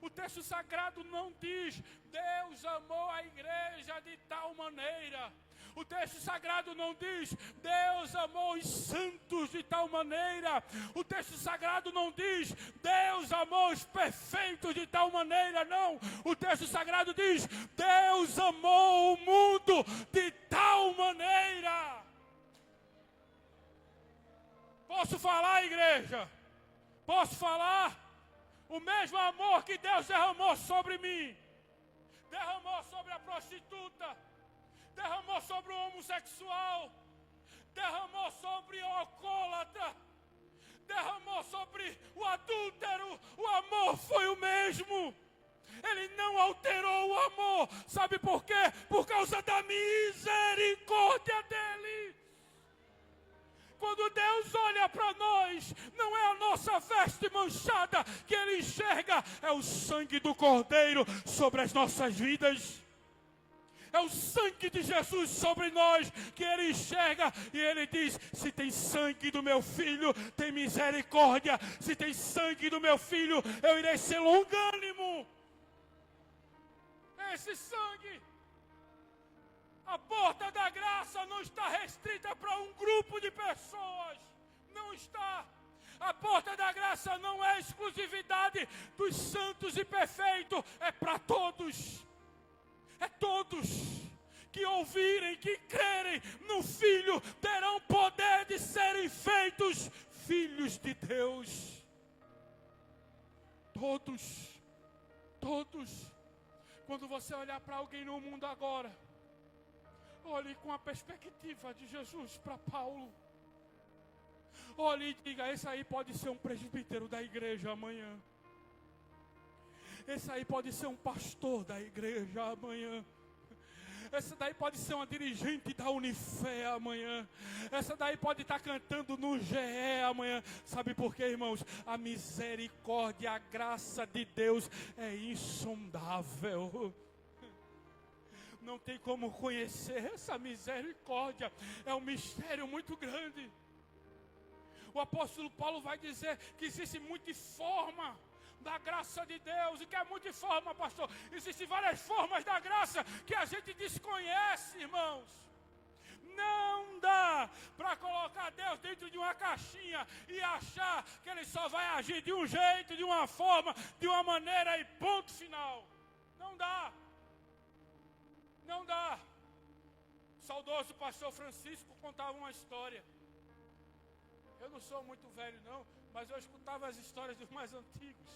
O texto sagrado não diz: Deus amou a igreja de tal maneira. O texto sagrado não diz: Deus amou os santos de tal maneira. O texto sagrado não diz: Deus amou os perfeitos de tal maneira. Não. O texto sagrado diz: Deus amou o mundo de tal maneira. Posso falar, igreja? Posso falar? O mesmo amor que Deus derramou sobre mim, derramou sobre a prostituta, derramou sobre o homossexual, derramou sobre o alcoólatra, derramou sobre o adúltero. O amor foi o mesmo. Ele não alterou o amor. Sabe por quê? Por causa da misericórdia dele. Quando Deus olha para nós, não é a nossa veste manchada que Ele enxerga, é o sangue do Cordeiro sobre as nossas vidas. É o sangue de Jesus sobre nós que Ele enxerga e Ele diz: se tem sangue do meu filho, tem misericórdia. Se tem sangue do meu filho, eu irei ser longânimo. Esse sangue. A porta da graça não está restrita para um grupo de pessoas. Não está. A porta da graça não é exclusividade dos santos e perfeitos. É para todos. É todos que ouvirem, que crerem no Filho, terão poder de serem feitos filhos de Deus. Todos. Todos. Quando você olhar para alguém no mundo agora, olhe com a perspectiva de Jesus para Paulo. Olhe e diga: esse aí pode ser um presbítero da igreja amanhã. Esse aí pode ser um pastor da igreja amanhã. Essa daí pode ser uma dirigente da Unifé amanhã. Essa daí pode estar cantando no GE amanhã. Sabe por quê, irmãos? A misericórdia, a graça de Deus é insondável. não tem como conhecer essa misericórdia. É um mistério muito grande. O apóstolo Paulo vai dizer que existe muita forma da graça de Deus. E que é muita forma, pastor? Existem várias formas da graça que a gente desconhece, irmãos. Não dá para colocar Deus dentro de uma caixinha e achar que Ele só vai agir de um jeito, de uma forma, de uma maneira e ponto final. Não dá. Não dá. O saudoso pastor Francisco contava uma história. Eu não sou muito velho não, mas eu escutava as histórias dos mais antigos.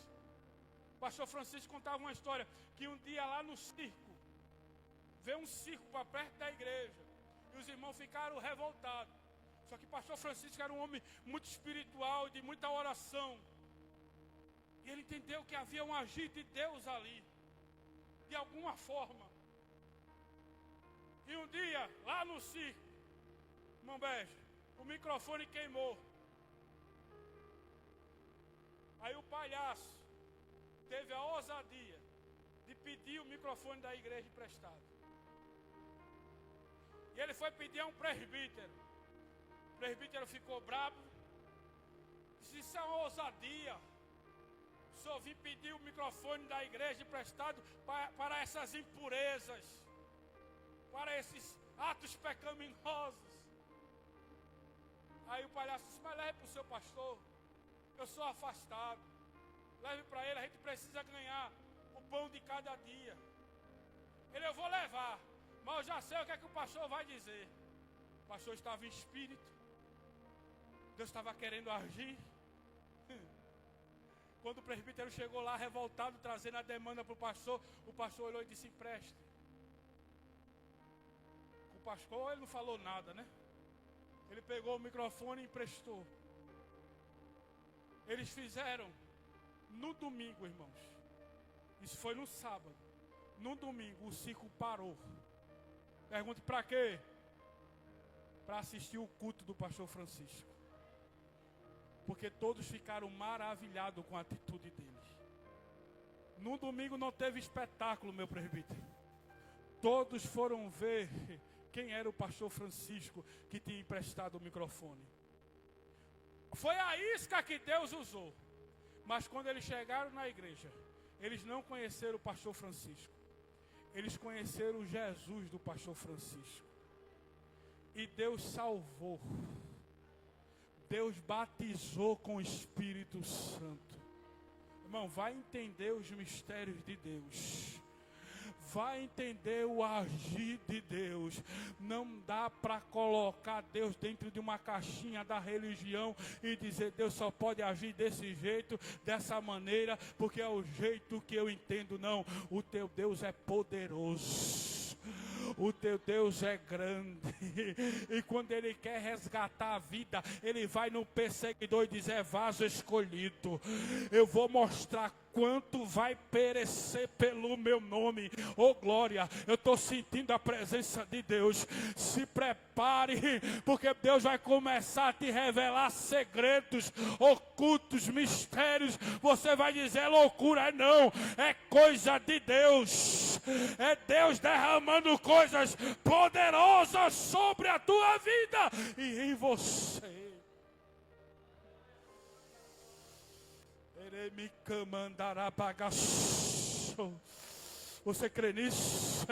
O pastor Francisco contava uma história que um dia lá no circo, veio um circo para perto da igreja. E os irmãos ficaram revoltados. Só que o pastor Francisco era um homem muito espiritual, de muita oração. E ele entendeu que havia um agir de Deus ali, de alguma forma. E um dia, lá no circo, irmão Bejo, o microfone queimou. Aí o palhaço teve a ousadia de pedir o microfone da igreja emprestado. E ele foi pedir a um presbítero. O presbítero ficou bravo. Disse: isso é uma ousadia. O senhor vir pedir o microfone da igreja emprestado para essas impurezas, para esses atos pecaminosos. Aí o palhaço disse: mas leve para o seu pastor. Eu sou afastado. Leve para ele, a gente precisa ganhar o pão de cada dia. Ele: eu vou levar, mas eu já sei o que é que o pastor vai dizer. O pastor estava em espírito. Deus estava querendo agir. Quando o presbítero chegou lá revoltado, trazendo a demanda para o pastor olhou e disse: empreste. O pastor, ele não falou nada, né? Ele pegou o microfone e emprestou. Eles fizeram no domingo, irmãos. Isso foi no sábado. No domingo o circo parou. Pergunte: para quê? Para assistir o culto do pastor Francisco. Porque todos ficaram maravilhados com a atitude deles. No domingo não teve espetáculo, meu presbítero. Todos foram ver quem era o pastor Francisco que tinha emprestado o microfone. Foi a isca que Deus usou. Mas quando eles chegaram na igreja, eles não conheceram o pastor Francisco. Eles conheceram Jesus do pastor Francisco. E Deus salvou. Deus batizou com o Espírito Santo. Irmão, vai entender os mistérios de Deus. Vai entender o agir de Deus. Não dá para colocar Deus dentro de uma caixinha da religião e dizer: Deus só pode agir desse jeito, dessa maneira, porque é o jeito que eu entendo. Não, o teu Deus é poderoso. O teu Deus é grande. E quando Ele quer resgatar a vida, Ele vai no perseguidor e diz: é vaso escolhido. Eu vou mostrar quanto vai perecer pelo meu nome. Oh glória, eu estou sentindo a presença de Deus. Se prepare, porque Deus vai começar a te revelar segredos ocultos, mistérios. Você vai dizer: loucura. Não, é coisa de Deus. É Deus derramando coisas poderosas sobre a tua vida e em você. Você crê nisso?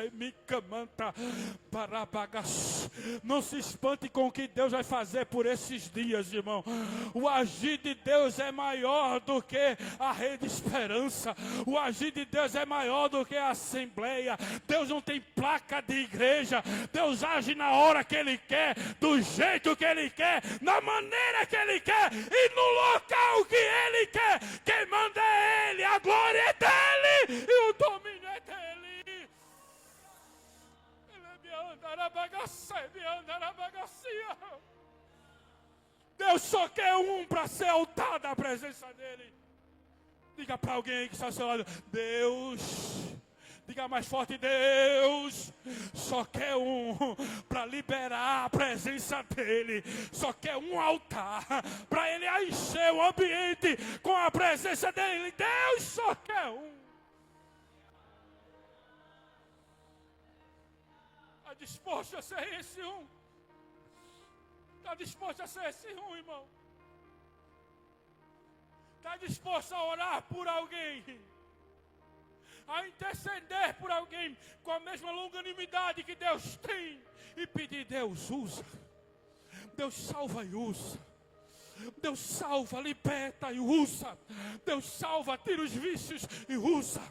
Não se espante com o que Deus vai fazer por esses dias, irmão. O agir de Deus é maior do que a Rede Esperança. O agir de Deus é maior do que a Assembleia. Deus não tem placa de igreja. Deus age na hora que Ele quer, do jeito que Ele quer, na maneira que Ele quer e no local que Ele quer. Quem manda é Ele, a glória é dEle e o domínio é dEle. Deus só quer um para ser altado da presença dEle. Diga para alguém aí que está ao seu lado: Deus, diga mais forte: Deus só quer um para liberar a presença dEle. Só quer um altar para Ele encher o ambiente com a presença dEle. Deus só quer um. Está disposto a ser esse um? Está disposto a ser esse um, irmão? Está disposto a orar por alguém? A interceder por alguém com a mesma longanimidade que Deus tem e pedir: Deus usa, Deus salva e usa, Deus salva, liberta e usa, Deus salva, tira os vícios e usa,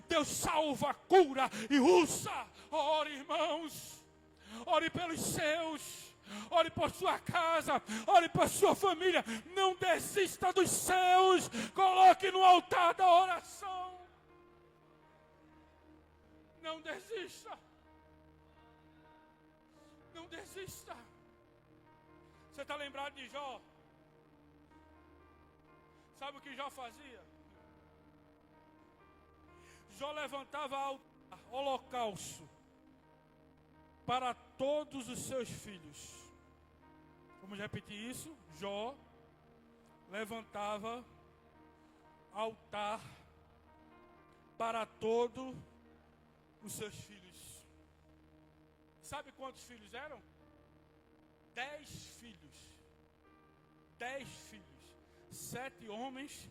Deus salva, cura e usa. Ore, irmãos, ore pelos seus, ore por sua casa, ore por sua família. Não desista dos seus, coloque no altar da oração. Não desista. Não desista. Você está lembrado de Jó? Sabe o que Jó fazia? Jó levantava holocausto para todos os seus filhos. Vamos repetir isso? Jó levantava altar para todos os seus filhos. Sabe quantos filhos eram? 10 filhos. 10 filhos. 7 homens,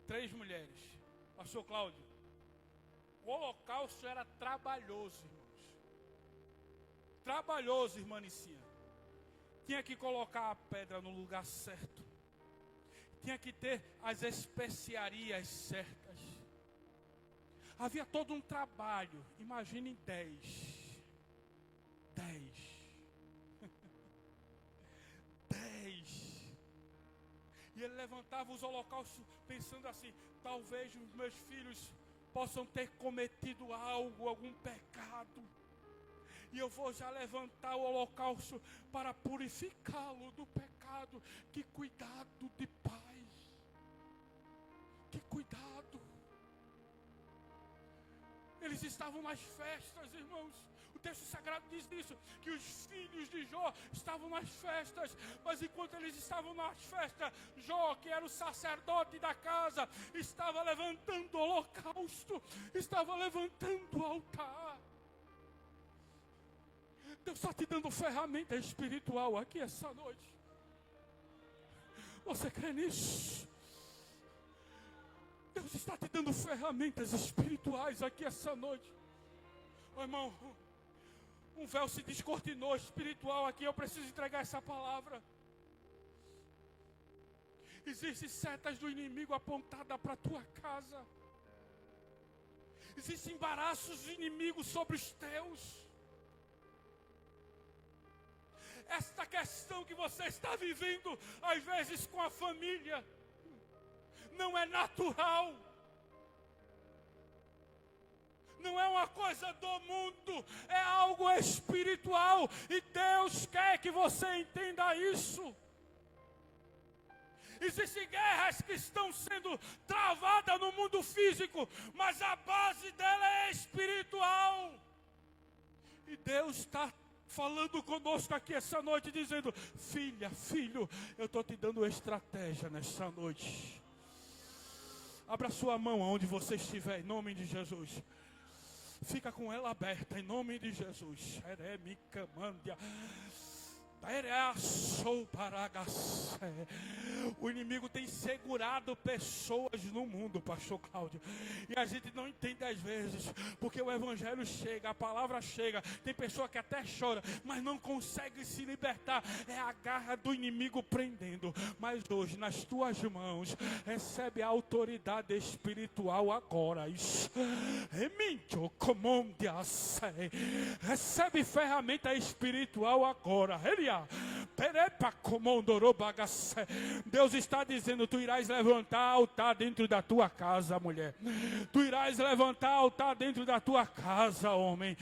3 mulheres. Pastor Cláudio, o holocausto era trabalhoso, irmãos. Trabalhoso, irmã Nicinha. Tinha que colocar a pedra no lugar certo. Tinha que ter as especiarias certas. Havia todo um trabalho. Imagine 10. 10. 10. E ele levantava os holocaustos pensando assim: talvez os meus filhos possam ter cometido algo, algum pecado. E eu vou já levantar o holocausto para purificá-lo do pecado. Que cuidado de pai. Que cuidado. Eles estavam nas festas, irmãos. O texto sagrado diz isso, que os filhos de Jó estavam nas festas. Mas enquanto eles estavam nas festas, Jó, que era o sacerdote da casa, estava levantando o holocausto, estava levantando o altar. Deus está te dando ferramenta espiritual aqui essa noite. Você crê nisso? Deus está te dando ferramentas espirituais aqui essa noite. Oh, irmão, um véu se descortinou espiritual aqui. Eu preciso entregar essa palavra. Existem setas do inimigo apontadas para a tua casa. Existem embaraços do inimigo sobre os teus. Esta questão que você está vivendo, às vezes com a família, não é natural. Não é uma coisa do mundo, é algo espiritual. E Deus quer que você entenda isso. Existem guerras que estão sendo travadas no mundo físico, mas a base dela é espiritual. E Deus está falando conosco aqui essa noite, dizendo: filha, filho, eu estou te dando estratégia nessa noite. Abra sua mão aonde você estiver, em nome de Jesus. Fica com ela aberta, em nome de Jesus. O inimigo tem segurado pessoas no mundo, pastor Cláudio. E a gente não entende às vezes, porque o evangelho chega, a palavra chega. Tem pessoa que até chora, mas não consegue se libertar. É a garra do inimigo prendendo. Mas hoje, nas tuas mãos, recebe a autoridade espiritual agora. Isso. Recebe ferramenta espiritual agora. Deus está dizendo: tu irás levantar altar dentro da tua casa, mulher. Tu irás levantar altar dentro da tua casa, homem.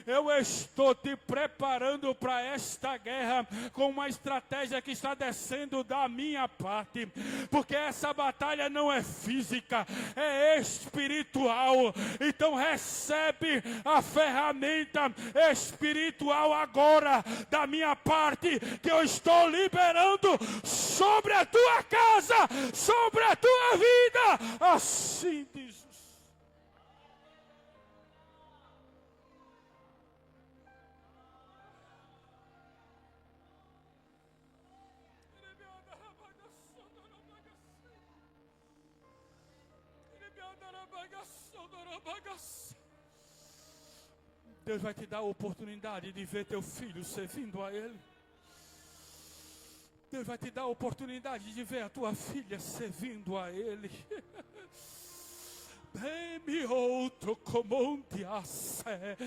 Eu estou te preparando para esta guerra com uma estratégia que está descendo da minha parte. Porque essa batalha não é física, é espiritual. Então recebe a ferramenta espiritual agora da minha parte, que eu estou liberando sobre a tua casa, sobre a tua vida. Assim diz. Deus vai te dar a oportunidade de ver teu filho servindo a Ele. Deus vai te dar a oportunidade de ver a tua filha servindo a Ele. Dê-me outro comande a sé.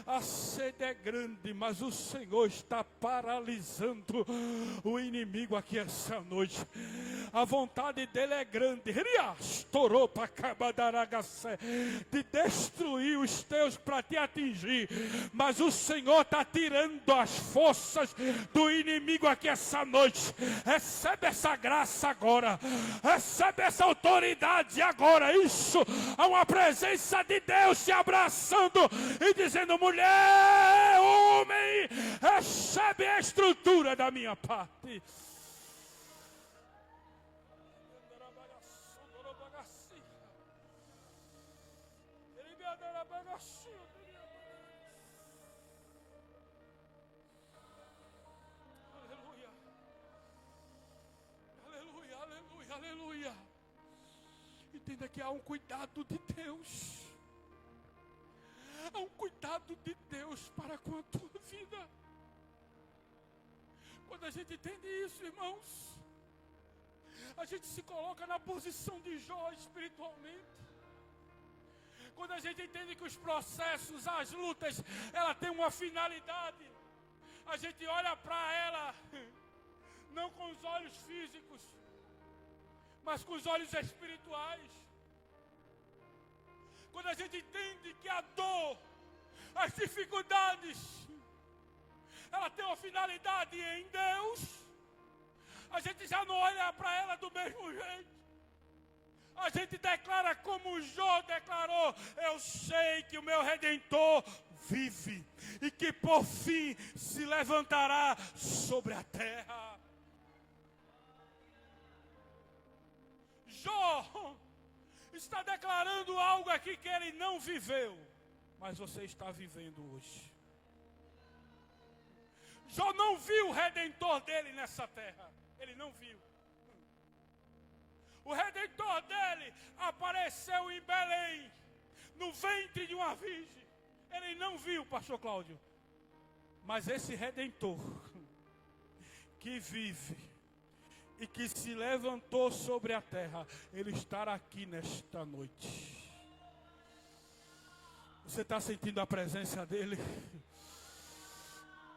A sede é grande, mas o Senhor está paralisando o inimigo aqui essa noite. A vontade dele é grande, de destruir os teus para te atingir. Mas o Senhor está tirando as forças do inimigo aqui essa noite. Recebe essa graça agora. Recebe essa autoridade agora. Isso, há uma presença de Deus te abraçando e dizendo: mulher, homem, recebe a estrutura da minha parte. Aleluia, aleluia, aleluia, aleluia. Entenda que há um cuidado de Deus. Há um cuidado de Deus para com a tua vida. Quando a gente entende isso, irmãos, a gente se coloca na posição de Jó espiritualmente. Quando a gente entende que os processos, as lutas, ela tem uma finalidade, a gente olha para ela, não com os olhos físicos, mas com os olhos espirituais. Quando a gente entende que a dor, as dificuldades, ela tem uma finalidade em Deus, a gente já não olha para ela do mesmo jeito. A gente declara como Jó declarou: eu sei que o meu Redentor vive e que por fim se levantará sobre a terra. Jó está declarando algo aqui que ele não viveu, mas você está vivendo hoje. Jó não viu o Redentor dele nessa terra. Ele não viu. O Redentor dele apareceu em Belém, no ventre de uma virgem. Ele não viu, pastor Cláudio. Mas esse Redentor, que vive e que se levantou sobre a terra, ele estará aqui nesta noite. Você está sentindo a presença dele?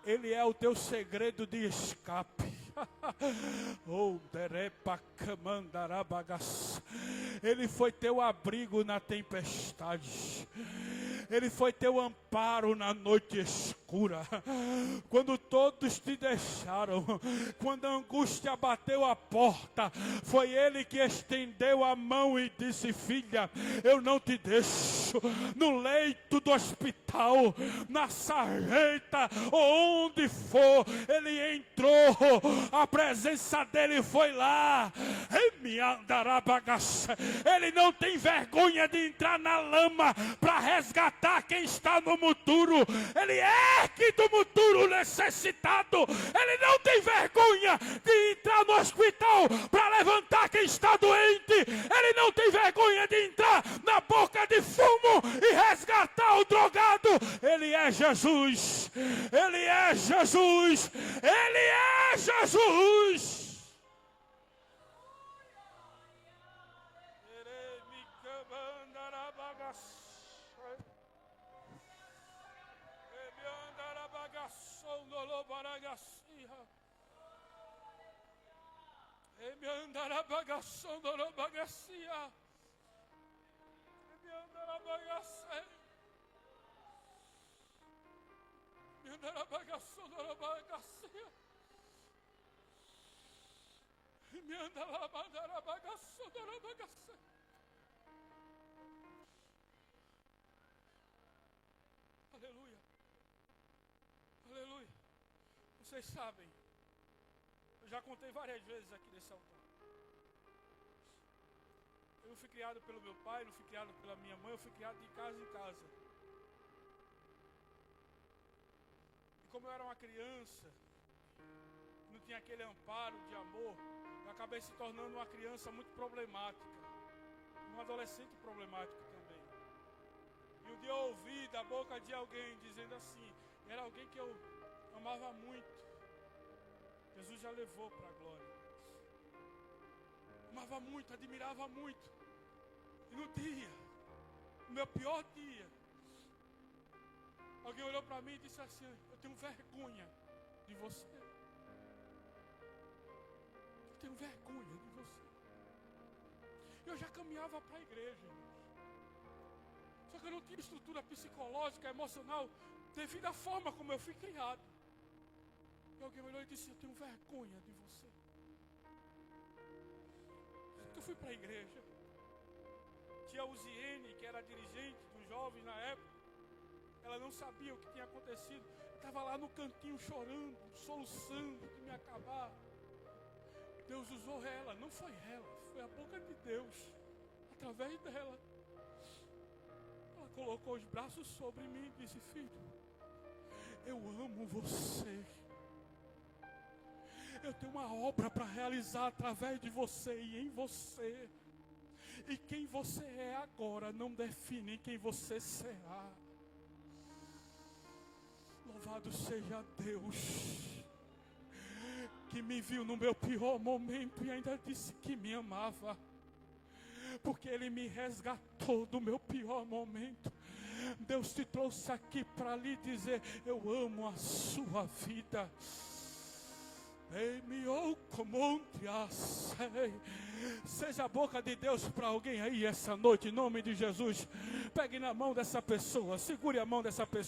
Ele é o teu segredo de escape. Ele foi teu abrigo na tempestade. Ele foi teu amparo na noite escura. Quando todos te deixaram, quando a angústia bateu a porta, foi Ele que estendeu a mão e disse: filha, eu não te deixo. No leito do hospital, na sarjeta, onde for, Ele entrou. A presença dele foi lá. Ele não tem vergonha de entrar na lama para resgatar quem está no muturo. Ele ergue do muturo necessitado. Ele não tem vergonha de entrar no hospital para levantar quem está doente. Ele não tem vergonha de entrar na boca de fumo e resgatar o drogado. Ele é Jesus. Ele é Jesus. Ele é Jesus. Aleluia. Aleluia. Vocês sabem, eu já contei várias vezes aqui nesse altar. Eu não fui criado pelo meu pai, não fui criado pela minha mãe, eu fui criado de casa em casa. E como eu era uma criança, não tinha aquele amparo de amor, eu acabei se tornando uma criança muito problemática, um adolescente problemático também. E um dia eu ouvi da boca de alguém dizendo assim, era alguém que eu amava muito. Jesus já levou para a glória. Amava muito, admirava muito. E no dia, no meu pior dia, alguém olhou para mim e disse assim, eu tenho vergonha de você. Eu tenho vergonha de você. Eu já caminhava para a igreja, irmãos. Só que eu não tinha estrutura psicológica, emocional, devido à forma como eu fui criado. E alguém olhou e disse, eu tenho vergonha de você. Só que eu fui para a igreja. Tia Uziene, que era dirigente dos jovens na época, ela não sabia o que tinha acontecido. Estava lá no cantinho chorando, soluçando de me acabar. Deus usou ela, não foi ela, foi a boca de Deus, através dela. Ela colocou os braços sobre mim e disse, filho, eu amo você. Eu tenho uma obra para realizar através de você e em você. E quem você é agora não define quem você será. Louvado seja Deus, que me viu no meu pior momento e ainda disse que me amava. Porque Ele me resgatou do meu pior momento. Deus te trouxe aqui para lhe dizer, eu amo a sua vida. Seja a boca de Deus para alguém aí essa noite, em nome de Jesus. Pegue na mão dessa pessoa, segure a mão dessa pessoa.